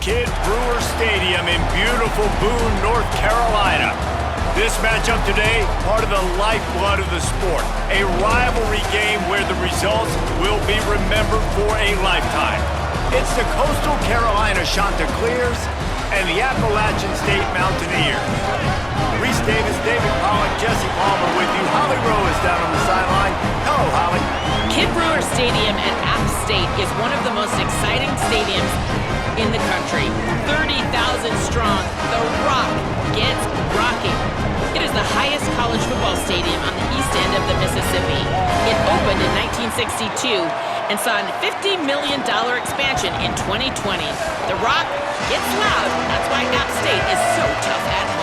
Kidd Brewer Stadium in beautiful Boone, North Carolina. This matchup today, part of the lifeblood of the sport. A rivalry game where the results will be remembered for a lifetime. It's the Coastal Carolina Chanticleers and the Appalachian State Mountaineers. Reese Davis, David Pollack, Jesse Palmer with you. Holly Rowe is down on the sideline. Hello, Holly. Kidd Brewer Stadium at App State is one of the most exciting stadiums in the country. 30,000 strong, the Rock gets rocking. It is the highest college football stadium on the east end of the Mississippi. It opened in 1962 and saw a $50 million expansion in 2020. The Rock gets loud. That's why App State is so tough at home.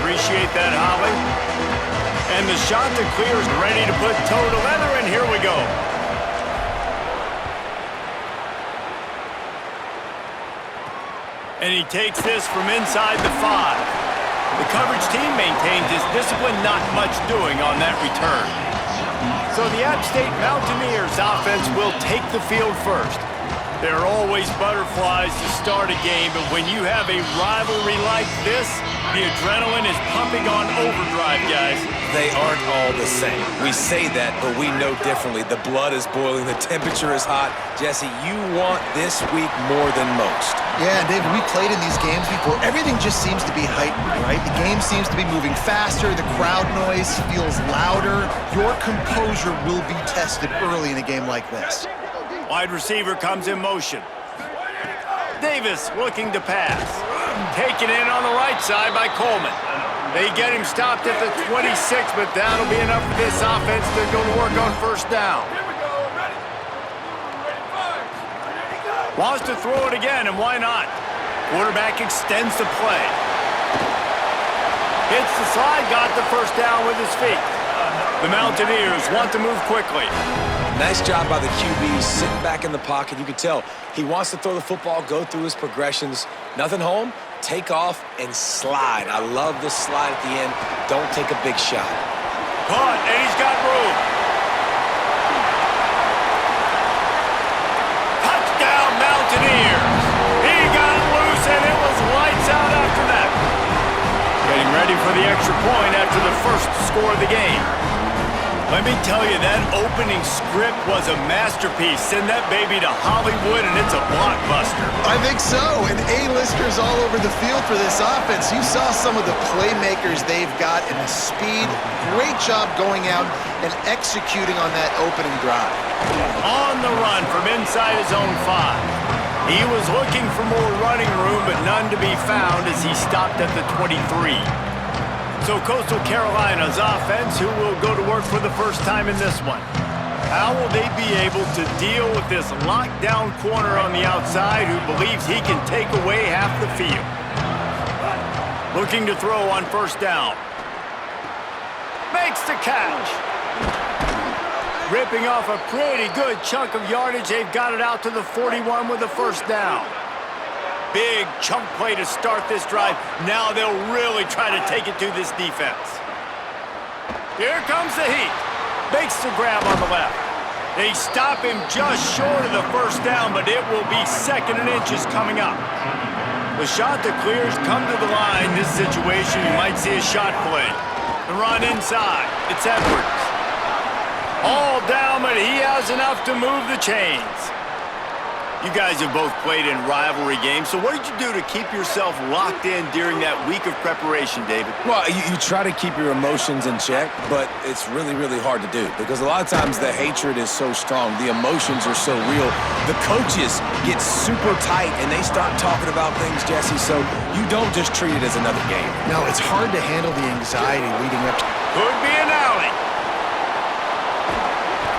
Appreciate that, Holly. And the Chanticleers ready to put toe to leather, and here we go. And he takes this from inside the 5. The coverage team maintains his discipline, not much doing on that return. So the App State Mountaineers offense will take the field first. There are always butterflies to start a game, but when you have a rivalry like this, the adrenaline is pumping on overdrive, guys. They aren't all the same. We say that, but we know differently. The blood is boiling. The temperature is hot. Jesse, you want this week more than most. Yeah, David, we played in these games before. Everything just seems to be heightened, right? The game seems to be moving faster. The crowd noise feels louder. Your composure will be tested early in a game like this. Wide receiver comes in motion. Davis looking to pass. Taken in on the right side by Coleman. They get him stopped at the 26, but that'll be enough for this offense to go to work on first down. Wants to throw it again, and why not? Quarterback extends the play. Hits the slide, got the first down with his feet. The Mountaineers want to move quickly. Nice job by the QB, sitting back in the pocket. You can tell he wants to throw the football, go through his progressions. Nothing home, take off, and slide. I love the slide at the end. Don't take a big shot. Caught, and he's got room. Touchdown, Mountaineers. He got loose, and it was lights out after that. Getting ready for the extra point after the first score of the game. Let me tell you, that opening script was a masterpiece. Send that baby to Hollywood, and it's a blockbuster. I think so, and A-listers all over the field for this offense. You saw some of the playmakers they've got and the speed. Great job going out and executing on that opening drive. On the run from inside his own 5. He was looking for more running room, but none to be found as he stopped at the 23. So Coastal Carolina's offense, who will go to work for the first time in this one. How will they be able to deal with this lockdown corner on the outside who believes he can take away half the field? Looking to throw on first down. Makes the catch. Ripping off a pretty good chunk of yardage. They've got it out to the 41 with the first down. big chunk play to start this drive. Now they'll really try to take it to this defense. Here comes the heat. Makes the grab on the left. They stop him just short of the first down, but it will be 2nd and inches coming up. The shot that clears come to the line. This situation, you might see a shot play. The run inside. It's Edwards. All down, but he has enough to move the chains. You guys have both played in rivalry games, so what did you do to keep yourself locked in during that week of preparation, David? Well, you try to keep your emotions in check, but it's really, really hard to do because a lot of times the hatred is so strong. The emotions are so real. The coaches get super tight, and they start talking about things, Jesse, so you don't just treat it as another game. No, it's hard to handle the anxiety leading up to... Could be an alley.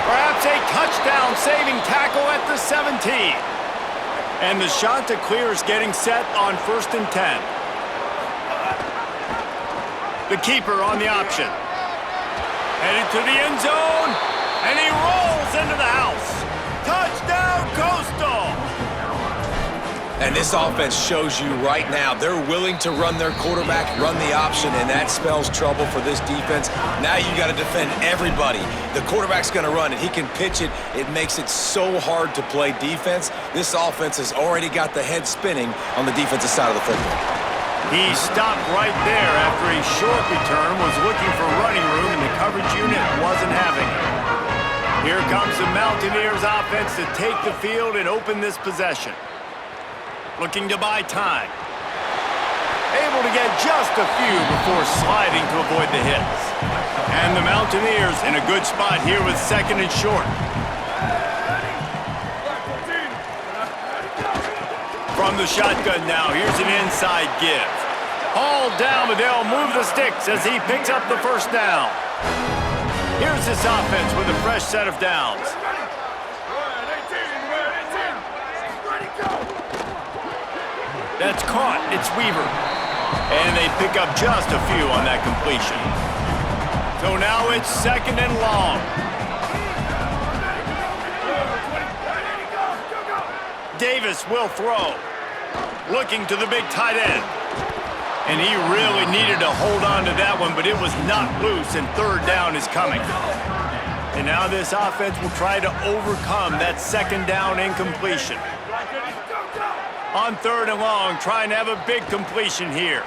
Perhaps a touchdown-saving tackle at the 17. And the shot to clear is getting set on 1st and 10. The keeper on the option. Headed to the end zone, and he rolls into the house. Touchdown, Coastal! And this offense shows you right now they're willing to run their quarterback, run the option, and that spells trouble for this defense. Now you got to defend everybody. The quarterback's going to run it. He can pitch it. It makes it so hard to play defense. This offense has already got the head spinning on the defensive side of the football. He stopped right there after a short return, was looking for running room, and the coverage unit wasn't having it. Here comes the Mountaineers offense to take the field and open this possession. Looking to buy time. Able to get just a few before sliding to avoid the hits. And the Mountaineers in a good spot here with 2nd and short. From the shotgun now, here's an inside give. All down, but they'll move the sticks as he picks up the first down. Here's this offense with a fresh set of downs. That's caught. It's Weaver. And they pick up just a few on that completion. So now it's 2nd and long. Davis will throw. Looking to the big tight end. And he really needed to hold on to that one, but it was knocked loose, and 3rd down is coming. And now this offense will try to overcome that 2nd down incompletion. On 3rd and long, trying to have a big completion here.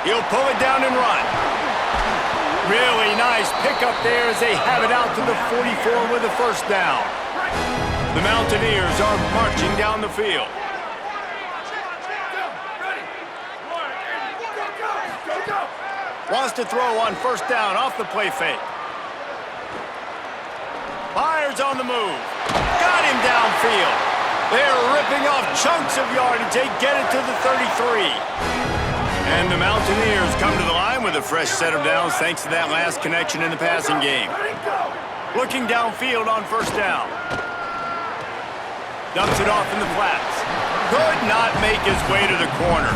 He'll pull it down and run. Really nice pickup there as they have it out to the 44 with a 1st down. The Mountaineers are marching down the field. Wants to throw on 1st down off the play fake. Fires on the move. Got him downfield. They're ripping off chunks of yardage. They get it to the 33. And the Mountaineers come to the line with a fresh set of downs thanks to that last connection in the passing game. Looking downfield on 1st down. Dumps it off in the flats. Could not make his way to the corner.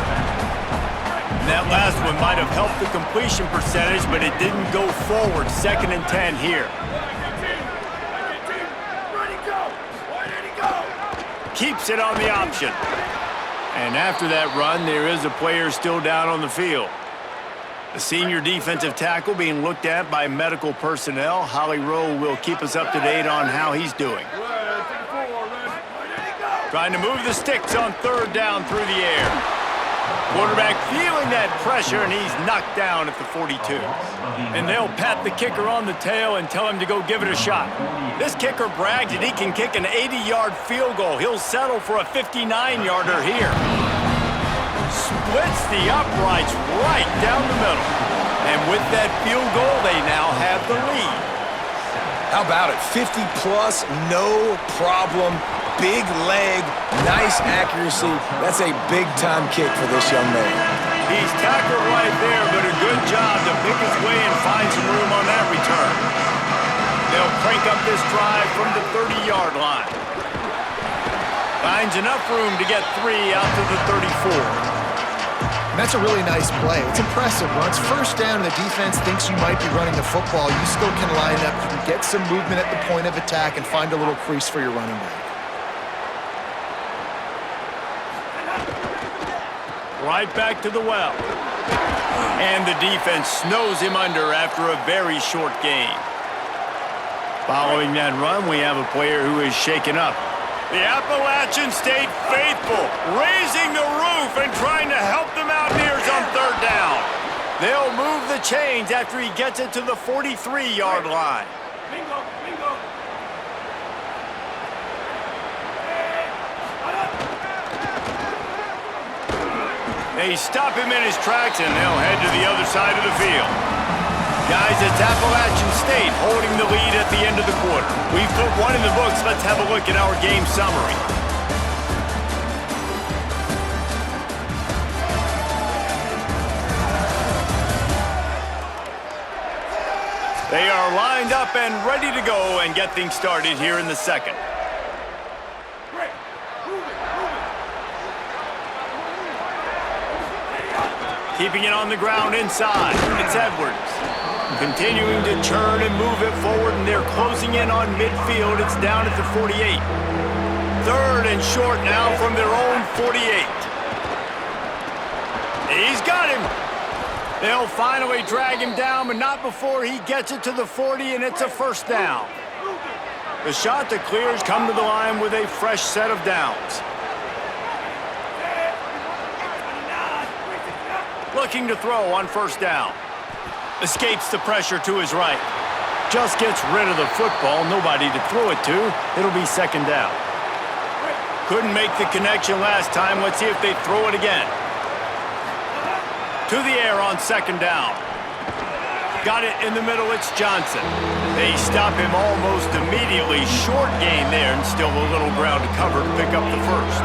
And that last one might have helped the completion percentage, but it didn't go forward. 2nd and 10 here. Keeps it on the option. And after that run, there is a player still down on the field. The senior defensive tackle being looked at by medical personnel. Holly Rowe will keep us up to date on how he's doing. Trying to move the sticks on 3rd down through the air. Quarterback feeling that pressure, and he's knocked down at the 42. And they'll pat the kicker on the tail and tell him to go give it a shot. This kicker brags that he can kick an 80-yard field goal. He'll settle for a 59-yarder here. Splits the uprights right down the middle. And with that field goal, they now have the lead. How about it? 50-plus, no problem. Big leg, nice accuracy. That's a big-time kick for this young man. He's tackled right there, but a good job to pick his way and find some room on that return. They'll crank up this drive from the 30-yard line. Finds enough room to get 3 out to the 34. And that's a really nice play. It's impressive. Once 1st down and the defense thinks you might be running the football, you still can line up, you can get some movement at the point of attack and find a little crease for your running back. right back to the well. And the defense snows him under after a very short game. Following that run, we have a player who is shaken up. The Appalachian stayed faithful, raising the roof and trying to help the Mountaineers on third down. They'll move the chains after he gets it to the 43-yard line. They stop him in his tracks, and they'll head to the other side of the field. Guys, it's Appalachian State holding the lead at the end of the quarter. We've put one in the books. Let's have a look at our game summary. They are lined up and ready to go and get things started here in the second. Keeping it on the ground inside. It's Edwards. Continuing to churn and move it forward, and they're closing in on midfield. It's down at the 48. Third and short now from their own 48. He's got him. They'll finally drag him down, but not before he gets it to the 40, and it's a first down. The shot that clears come to the line with a fresh set of downs. Looking to throw on first down. Escapes the pressure to his right. Just gets rid of the football. Nobody to throw it to. It'll be second down. Couldn't make the connection last time. Let's see if they throw it again. To the air on second down. Got it in the middle. It's Johnson. They stop him almost immediately. Short gain there, and still a little ground to cover to pick up the first.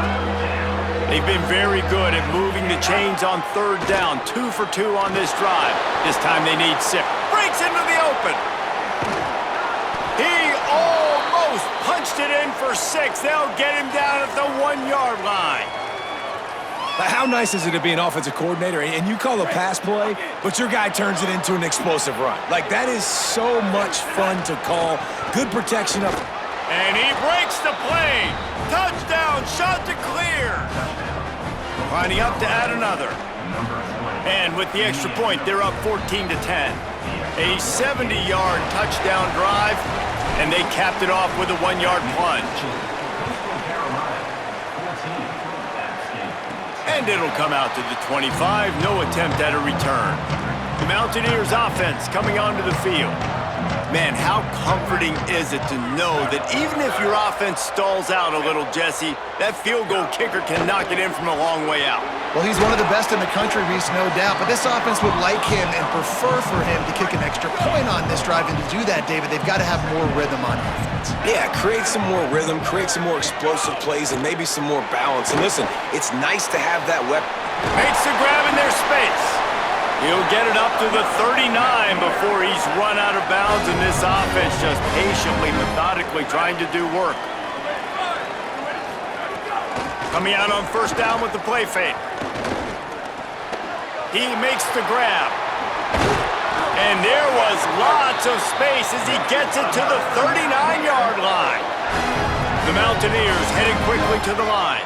They've been very good at moving the chains on third down. 2 for 2 on this drive. This time they need 6. Breaks into the open. He almost punched it in for 6. They'll get him down at the 1-yard line. How nice is it to be an offensive coordinator and you call a pass play, but your guy turns it into an explosive run? Like, that is so much fun to call. Good protection up. And he breaks the plane. Touchdown, shot to clear. Lining up to add another. And with the extra point, they're up 14-10. A 70-yard touchdown drive, and they capped it off with a 1-yard plunge. And it'll come out to the 25. No attempt at a return. The Mountaineers offense coming onto the field. Man, how comforting is it to know that even if your offense stalls out a little, Jesse, that field goal kicker can knock it in from a long way out. Well, he's one of the best in the country, Reese, no doubt. But this offense would like him and prefer for him to kick an extra point on this drive. And to do that, David, they've got to have more rhythm on offense. Yeah, create some more rhythm, create some more explosive plays, and maybe some more balance. And listen, it's nice to have that weapon. Makes the grab in their space. He'll get it up to the 39 before he's run out of bounds, and this offense just patiently, methodically trying to do work. Coming out on first down with the play fake. He makes the grab. And there was lots of space as he gets it to the 39-yard line. The Mountaineers heading quickly to the line.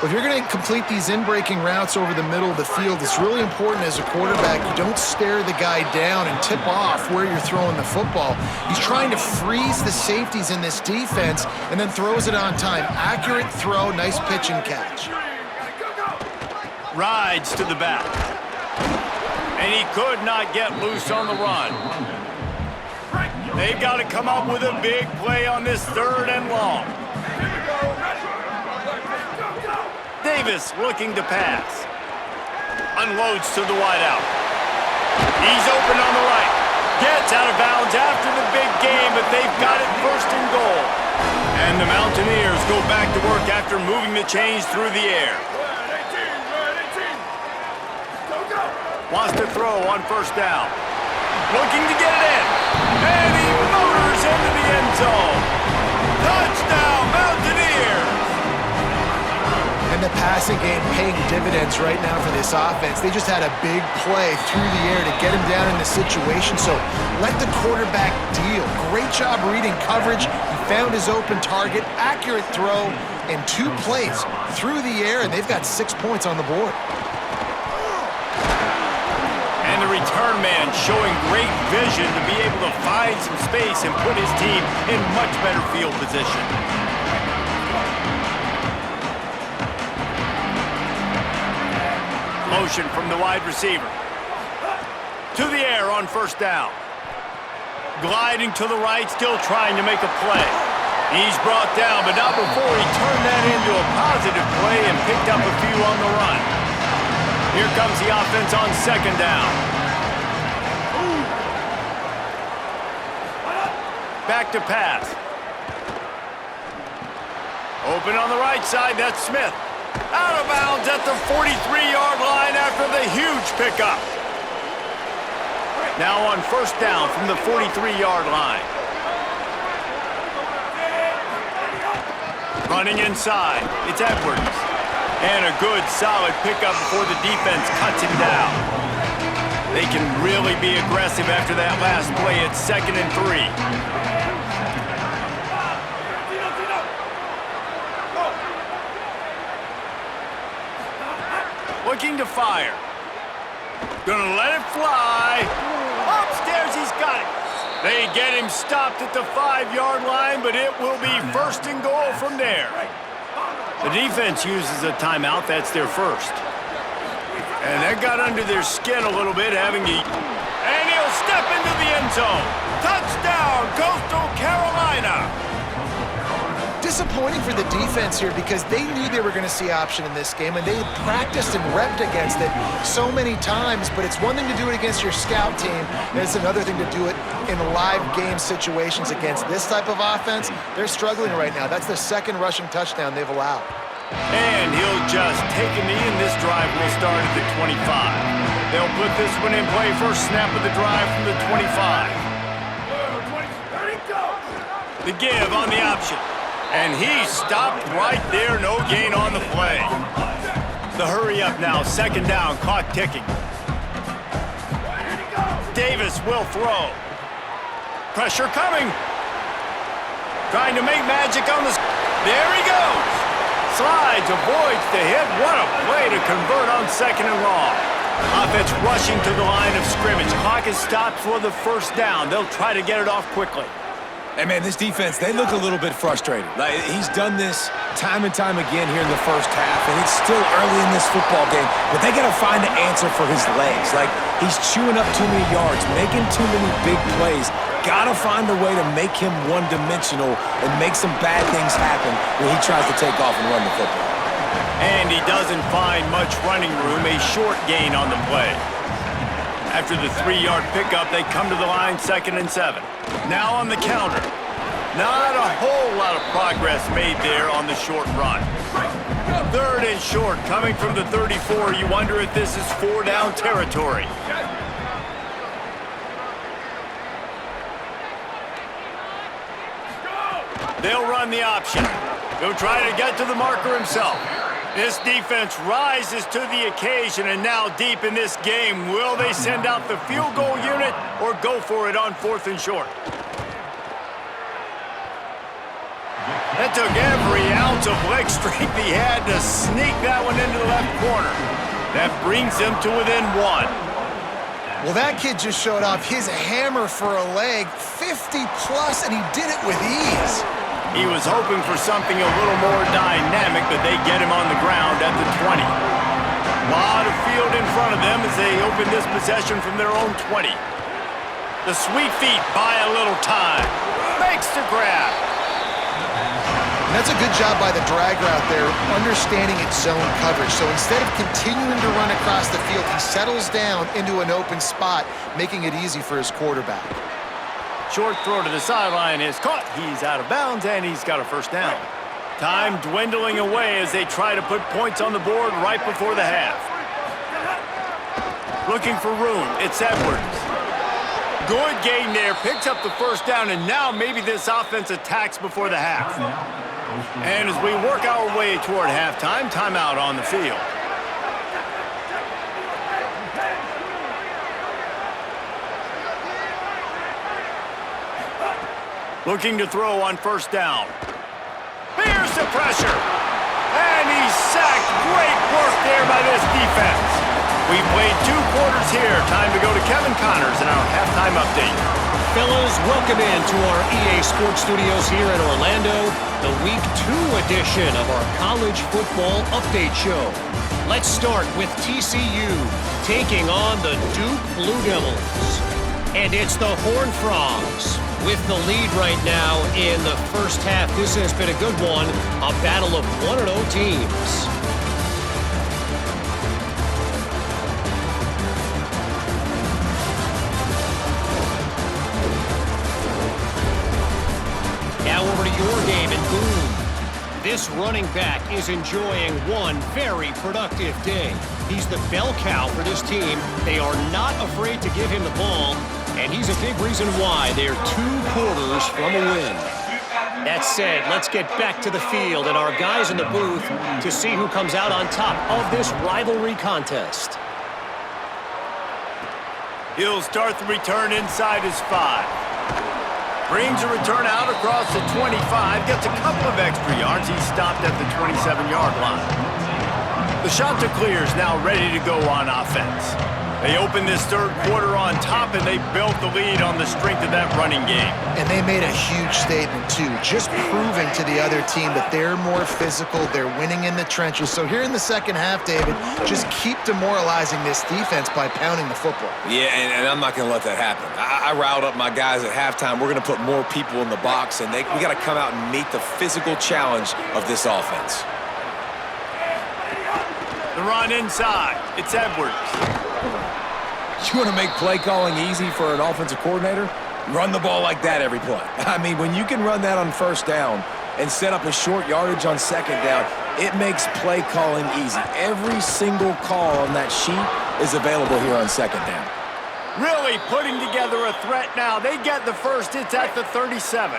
If you're going to complete these in-breaking routes over the middle of the field, it's really important as a quarterback you don't stare the guy down and tip off where you're throwing the football. He's trying to freeze the safeties in this defense and then throws it on time. Accurate throw, nice pitch and catch. Rides to the back. And he could not get loose on the run. They've got to come up with a big play on this third and long. Davis looking to pass. Unloads to the wideout. He's open on the right. Gets out of bounds after the big game, but they've got it first and goal. And the Mountaineers go back to work after moving the chains through the air. Wants to throw on first down. Looking to get it in. And he motors into the end zone. Touchdown, Mountaineers! And the passing game paying dividends right now for this offense. They just had a big play through the air to get him down in the situation. So let the quarterback deal. Great job reading coverage. He found his open target, accurate throw, and 2 plays through the air, and they've got 6 points on the board. return man showing great vision to be able to find some space and put his team in much better field position. Motion from the wide receiver. To the air on first down. Gliding to the right, still trying to make a play. He's brought down, but not before he turned that into a positive play and picked up a few on the run. Here comes the offense on second down. Back to pass. Open on the right side, that's Smith. Out of bounds at the 43-yard line after the huge pickup. Now on first down from the 43-yard line. Running inside, it's Edwards. And a good, solid pickup before the defense cuts him down. They can really be aggressive after that last play. It's 2nd and 3. Looking to fire. Gonna let it fly. Upstairs, he's got it. They get him stopped at the 5-yard line, but it will be 1st and goal from there. The defense uses a timeout. That's their first. And that got under their skin a little bit, having to... And he'll step into the end zone. Touchdown, Coastal Carolina. Disappointing for the defense here because they knew they were going to see option in this game, and they had practiced and repped against it so many times, but it's one thing to do it against your scout team, and it's another thing to do it in live game situations against this type of offense. They're struggling right now. That's the 2nd rushing touchdown they've allowed. And he'll just take a knee, and this drive will start at the 25. They'll put this one in play first snap of the drive from the 25. The give on the option. And he stopped right there, no gain on the play. The hurry up now, 2nd down, clock ticking. Davis will throw. Pressure coming. Trying to make magic on the... There he goes. Slides, avoids the hit. What a play to convert on 2nd and long. Offense rushing to the line of scrimmage. Clock is stopped for the 1st down. They'll try to get it off quickly. Hey, man, this defense, they look a little bit frustrated. Like, he's done this time and time again here in the first half, and it's still early in this football game, but they got to find an answer for his legs. Like, he's chewing up too many yards, making too many big plays. Got to find a way to make him one-dimensional and make some bad things happen when he tries to take off and run the football. And he doesn't find much running room, a short gain on the play. After the 3-yard pickup, they come to the line 2nd and 7. Now on the counter. Not a whole lot of progress made there on the short run. 3rd and short coming from the 34. You wonder if this is 4-down territory. They'll run the option. He'll try to get to the marker himself. This defense rises to the occasion, and now deep in this game, will they send out the field goal unit or go for it on 4th and short? That took every ounce of leg strength he had to sneak that one into the left corner. That brings him to within 1. Well, that kid just showed off his hammer for a leg, 50-plus, and he did it with ease. He was hoping for something a little more dynamic, but they get him on the ground at the 20. A lot of field in front of them as they open this possession from their own 20. The sweet feet buy a little time. Makes the grab. That's a good job by the drag route there, understanding its zone coverage. So instead of continuing to run across the field, he settles down into an open spot, making it easy for his quarterback. Short throw to the sideline is caught. He's out of bounds, and he's got a 1st down. Time dwindling away as they try to put points on the board right before the half. Looking for room. It's Edwards. Good gain there. Picks up the 1st down, and now maybe this offense attacks before the half. And as we work our way toward halftime, timeout on the field. Looking to throw on 1st down. Here's the pressure. And he's sacked. Great work there by this defense. We've played 2 quarters here. Time to go to Kevin Connors in our halftime update. Fellas, welcome into our EA Sports Studios here in Orlando, the Week 2 edition of our College Football Update Show. Let's start with TCU taking on the Duke Blue Devils. And it's the Horned Frogs with the lead right now in the first half. This has been a good one, a battle of 1-0 teams. Now over to your game in Boone. This running back is enjoying one very productive day. He's the bell cow for this team. They are not afraid to give him the ball, and he's a big reason why they're 2 quarters from a win. That said, let's get back to the field and our guys in the booth to see who comes out on top of this rivalry contest. He'll start the return inside his 5. Brings a return out across the 25, gets a couple of extra yards. He's stopped at the 27-yard line. The Chanticleers now ready to go on offense. They opened this third quarter on top, and they built the lead on the strength of that running game. And they made a huge statement, too, just proving to the other team that they're more physical, they're winning in the trenches. So here in the second half, David, just keep demoralizing this defense by pounding the football. Yeah, and I'm not going to let that happen. I riled up my guys at halftime. We're going to put more people in the box, and we got to come out and meet the physical challenge of this offense. The run inside. It's Edwards. You want to make play calling easy for an offensive coordinator? Run the ball like that every play. I mean, when you can run that on first down and set up a short yardage on second down, it makes play calling easy. Every single call on that sheet is available here on second down. Really putting together a threat now. They get the first. It's at the 37.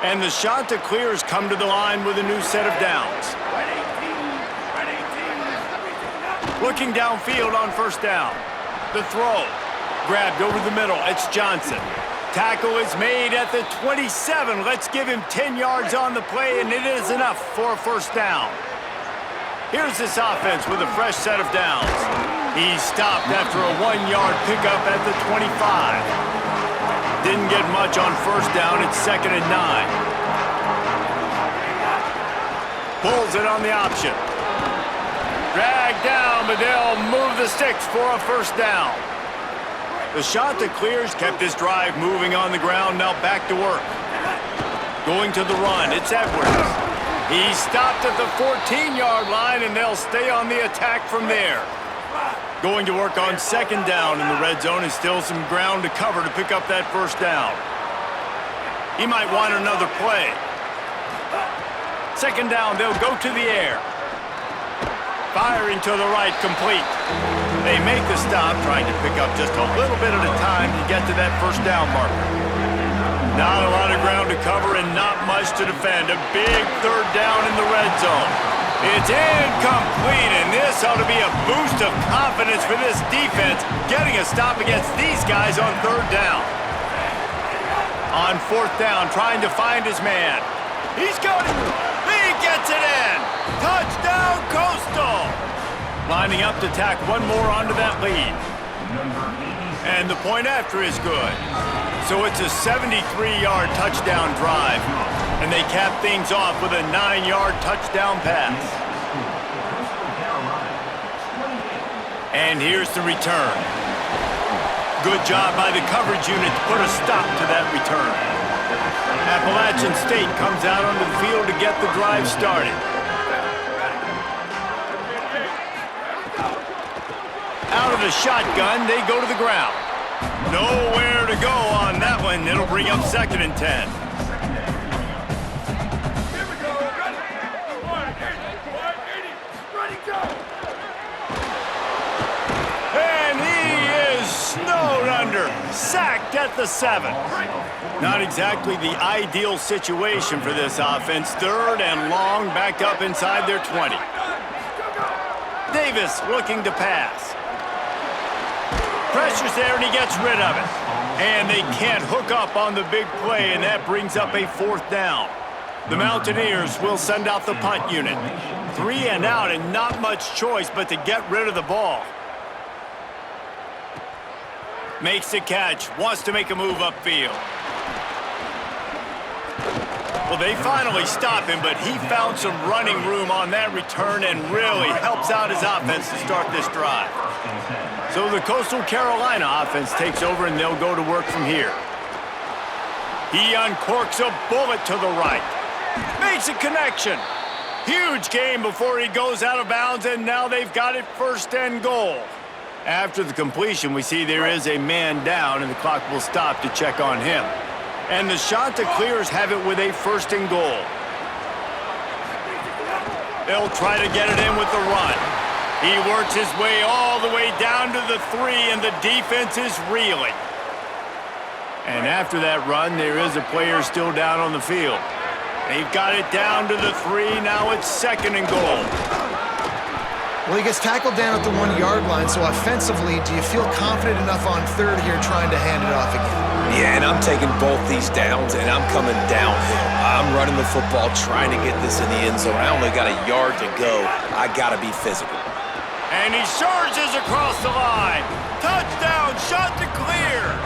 And the Chanticleers come to the line with a new set of downs. Looking downfield on first down. The throw. Grabbed over the middle. It's Johnson. Tackle is made at the 27. Let's give him 10 yards on the play, and it is enough for a first down. Here's this offense with a fresh set of downs. He stopped after a 1-yard pickup at the 25. Didn't get much on first down. It's 2nd and 9. Pulls it on the option. Dragged down, but they'll move the sticks for a first down. The Chanticleers kept this drive moving on the ground, now back to work. Going to the run, it's Edwards. He stopped at the 14-yard line, and they'll stay on the attack from there. Going to work on second down in the red zone, and still some ground to cover to pick up that first down. He might want another play. Second down, they'll go to the air. Firing to the right, complete. They make the stop, trying to pick up just a little bit at a time to get to that first down marker. Not a lot of ground to cover and not much to defend. A big third down in the red zone. It's incomplete, and this ought to be a boost of confidence for this defense, getting a stop against these guys on third down. On fourth down, trying to find his man. He's got it. He gets it in. Touchdown, Coastal. Lining up to tack one more onto that lead. And the point after is good. So it's a 73-yard touchdown drive. And they cap things off with a 9-yard touchdown pass. And here's the return. Good job by the coverage unit to put a stop to that return. Appalachian State comes out onto the field to get the drive started. Out of the shotgun, they go to the ground. Nowhere to go on that one. It'll bring up 2nd and 10. And he is snowed under. Sacked at the 7. Not exactly the ideal situation for this offense. 3rd and long, back up inside their 20. Davis looking to pass. Pressure's there, and he gets rid of it. And they can't hook up on the big play, and that brings up a 4th down. The Mountaineers will send out the punt unit. 3 and out, and not much choice but to get rid of the ball. Makes the catch, wants to make a move upfield. Well, they finally stop him, but he found some running room on that return and really helps out his offense to start this drive. So the Coastal Carolina offense takes over, and they'll go to work from here. He uncorks a bullet to the right. Makes a connection. Huge gain before he goes out of bounds, and now they've got it 1st and goal. After the completion, we see there is a man down, and the clock will stop to check on him. And the Chanticleers have it with a 1st and goal. They'll try to get it in with the run. He works his way all the way down to the 3, and the defense is reeling. And after that run, there is a player still down on the field. They've got it down to the 3. Now it's 2nd and goal. Well, he gets tackled down at the 1-yard line, so offensively, do you feel confident enough on 3rd here trying to hand it off again? Yeah, and I'm taking both these downs, and I'm coming downhill. I'm running the football, trying to get this in the end zone. I only got a yard to go. I got to be physical. And he surges across the line. Touchdown, Chanticleers!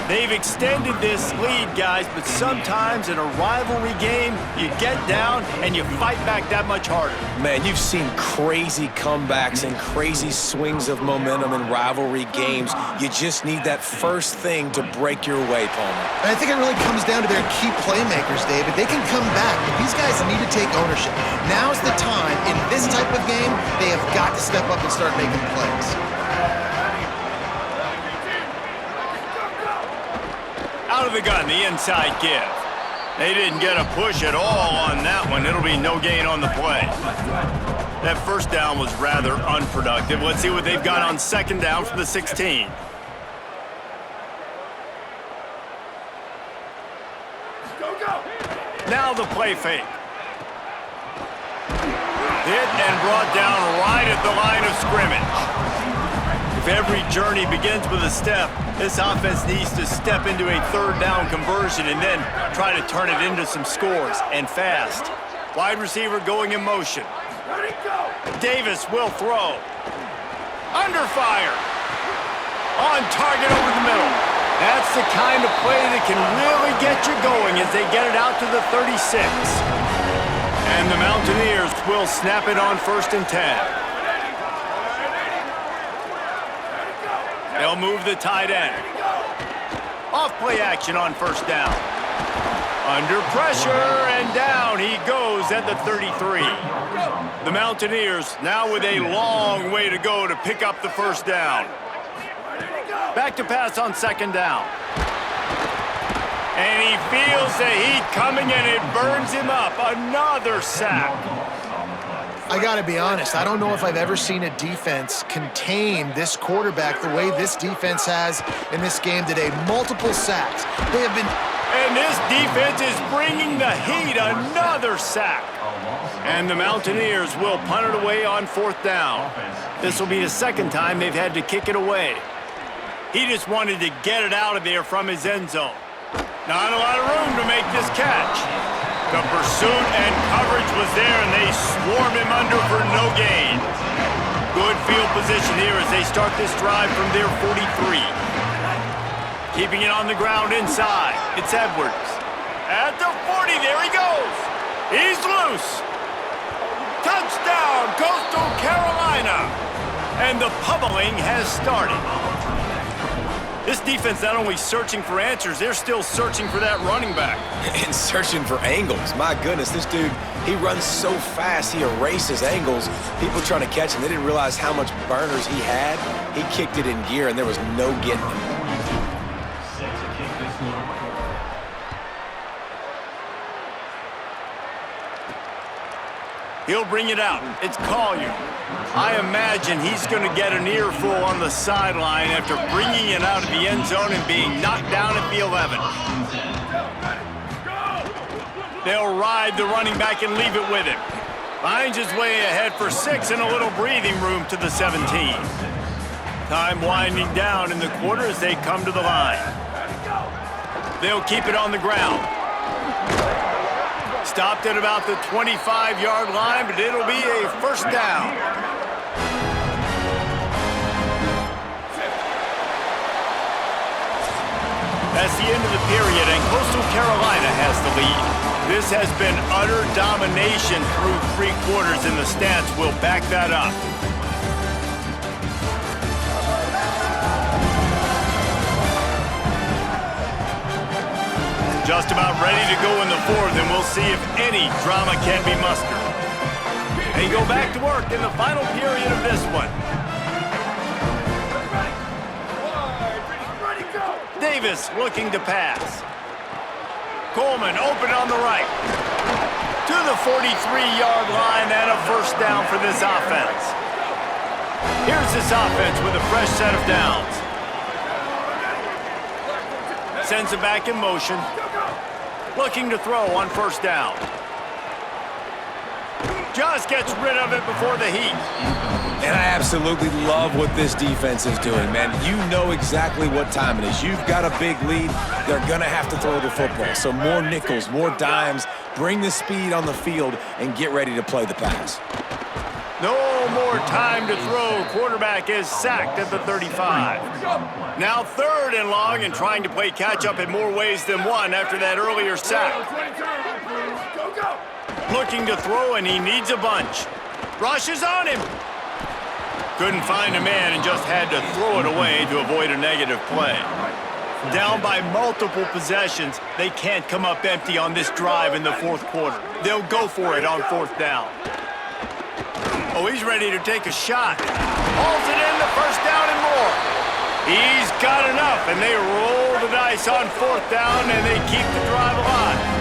They've extended this lead, guys, but sometimes in a rivalry game, you get down and you fight back that much harder. Man, you've seen crazy comebacks and crazy swings of momentum in rivalry games. You just need that first thing to break your way, Palmer. And I think it really comes down to their key playmakers, David. They can come back, but these guys need to take ownership. Now's the time. In this type of game, they have got to step up and start making plays. Out of the gun, the inside give. They didn't get a push at all on that one. It'll be no gain on the play. That 1st down was rather unproductive. Let's see what they've got on 2nd down from the 16. Now the play fake. Hit and brought down right at the line of scrimmage. If every journey begins with a step, this offense needs to step into a 3rd down conversion and then try to turn it into some scores, and fast. Wide receiver going in motion. Davis will throw. Under fire. On target over the middle. That's the kind of play that can really get you going as they get it out to the 36. And the Mountaineers will snap it on 1st and 10. They'll move the tight end. Off play action on 1st down. Under pressure, and down he goes at the 33. The Mountaineers now with a long way to go to pick up the 1st down. Back to pass on 2nd down. And he feels the heat coming, and it burns him up. Another sack. I got to be honest, I don't know if I've ever seen a defense contain this quarterback the way this defense has in this game today. Multiple sacks. They have been... And this defense is bringing the heat. Another sack. And the Mountaineers will punt it away on 4th down. This will be the 2nd time they've had to kick it away. He just wanted to get it out of there from his end zone. Not a lot of room to make this catch. The pursuit and coverage was there, and they swarm him under for no gain. Good field position here as they start this drive from their 43. Keeping it on the ground inside. It's Edwards. At the 40, there he goes. He's loose. Touchdown, Coastal Carolina. And the pummeling has started. This defense not only searching for answers, they're still searching for that running back. And searching for angles. My goodness, this dude, he runs so fast, he erases angles. People trying to catch him, they didn't realize how much burners he had. He kicked it in gear, and there was no getting him. He'll bring it out. It's Collier. I imagine he's going to get an earful on the sideline after bringing it out of the end zone and being knocked down at the 11. They'll ride the running back and leave it with him. Finds his way ahead for 6 and a little breathing room to the 17. Time winding down in the quarter as they come to the line. They'll keep it on the ground. Stopped at about the 25-yard line, but it'll be a 1st down. That's the end of the period, and Coastal Carolina has the lead. This has been utter domination through 3 quarters, and the stats will back that up. Just about ready to go in the 4th, and we'll see if any drama can be mustered. They go back to work in the final period of this one. Davis looking to pass. Coleman open on the right. To the 43-yard line and a first down for this offense. Here's this offense with a fresh set of downs. Sends it back in motion. Looking to throw on first down. Just gets rid of it before the heat. And I absolutely love what this defense is doing, man. You know exactly what time it is. You've got a big lead. They're going to have to throw the football. So more nickels, more dimes, bring the speed on the field, and get ready to play the pass. No more time to throw. Quarterback is sacked at the 35. Now 3rd and long, and trying to play catch-up in more ways than one after that earlier sack. Looking to throw, and he needs a bunch. Rushes on him. Couldn't find a man and just had to throw it away to avoid a negative play. Down by multiple possessions, they can't come up empty on this drive in the 4th quarter. They'll go for it on 4th down. Oh, he's ready to take a shot. Hauls it in, the first down and more. He's got enough, and they roll the dice on 4th down, and they keep the drive alive.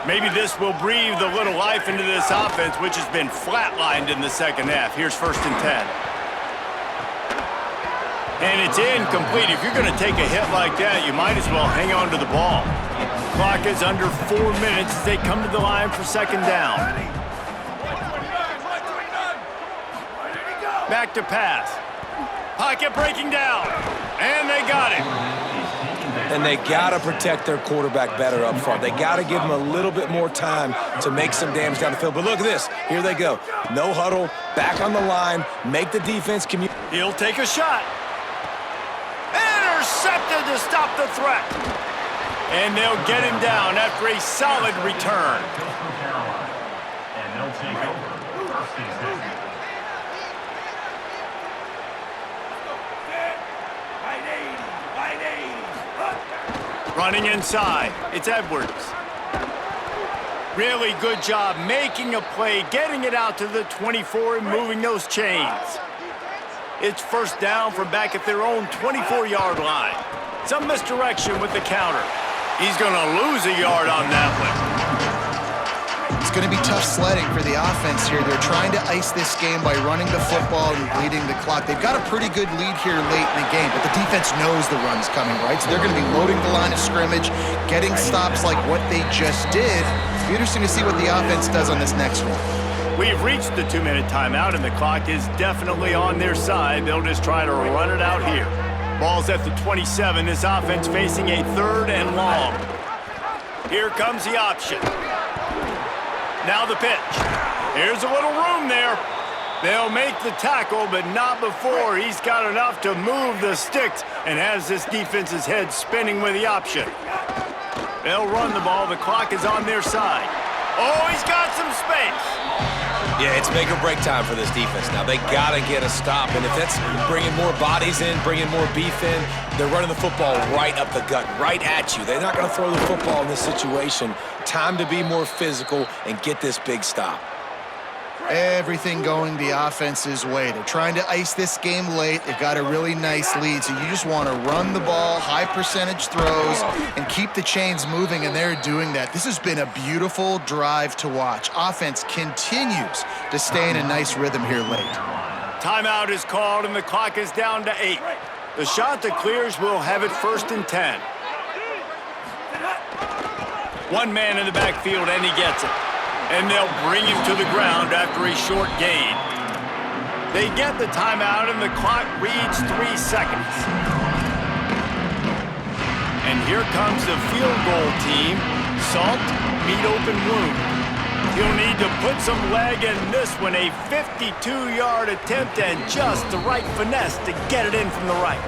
Maybe this will breathe a little life into this offense, which has been flatlined in the 2nd half. Here's 1st and 10. And it's incomplete. If you're going to take a hit like that, you might as well hang on to the ball. Clock is under 4 minutes as they come to the line for 2nd down. Back to pass. Pocket breaking down. And they got it. And they got to protect their quarterback better up front. They got to give him a little bit more time to make some damage down the field. But look at this. Here they go. No huddle, back on the line, make the defense commute. He'll take a shot. Intercepted to stop the threat. And they'll get him down after a solid return. And they'll take over 1st and 10. Running inside, it's Edwards. Really good job making a play, getting it out to the 24 and moving those chains. It's 1st down from back at their own 24-yard line. Some misdirection with the counter. He's going to lose a yard on that one. It's going to be tough sledding for the offense here. They're trying to ice this game by running the football and bleeding the clock. They've got a pretty good lead here late in the game, but the defense knows the run's coming, right? So they're going to be loading the line of scrimmage, getting stops like what they just did. It'll be interesting to see what the offense does on this next one. We've reached the 2-minute timeout, and the clock is definitely on their side. They'll just try to run it out here. Ball's at the 27. This offense facing a 3rd and long. Here comes the option. Now the pitch. Here's a little room there. They'll make the tackle, but not before he's got enough to move the sticks and has this defense's head spinning with the option. They'll run the ball. The clock is on their side. Oh, he's got some space. Yeah, it's make or break time for this defense now. They got to get a stop, and if that's bringing more bodies in, bringing more beef in, they're running the football right up the gut, right at you. They're not going to throw the football in this situation. Time to be more physical and get this big stop. Everything going the offense's way. They're trying to ice this game late. They've got a really nice lead, so you just want to run the ball, high percentage throws, and keep the chains moving, and they're doing that. This has been a beautiful drive to watch. Offense continues to stay in a nice rhythm here late. Timeout is called, and the clock is down to 8. The shot that clears will have it 1st and 10. One man in the backfield, and he gets it. And they'll bring him to the ground after a short gain. They get the timeout, and the clock reads 3 seconds. And here comes the field goal team. Salt, meet open wound. He'll need to put some leg in this one. A 52-yard attempt and just the right finesse to get it in from the right.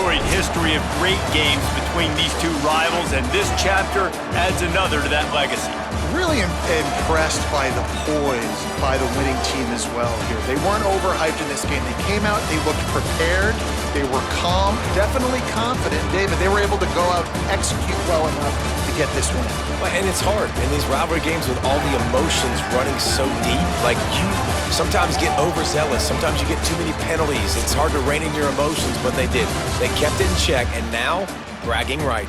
storied history of great games between these two rivals, and this chapter adds another to that legacy. Really impressed by the poise by the winning team as well here. They weren't overhyped in this game. They came out, they looked prepared, they were calm, definitely confident. David, they were able to go out and execute well enough to get this win. And it's hard in these rivalry games with all the emotions running so deep. Like, you sometimes get overzealous. Sometimes you get too many penalties. It's hard to rein in your emotions, but they did. They kept it in check, and now bragging rights.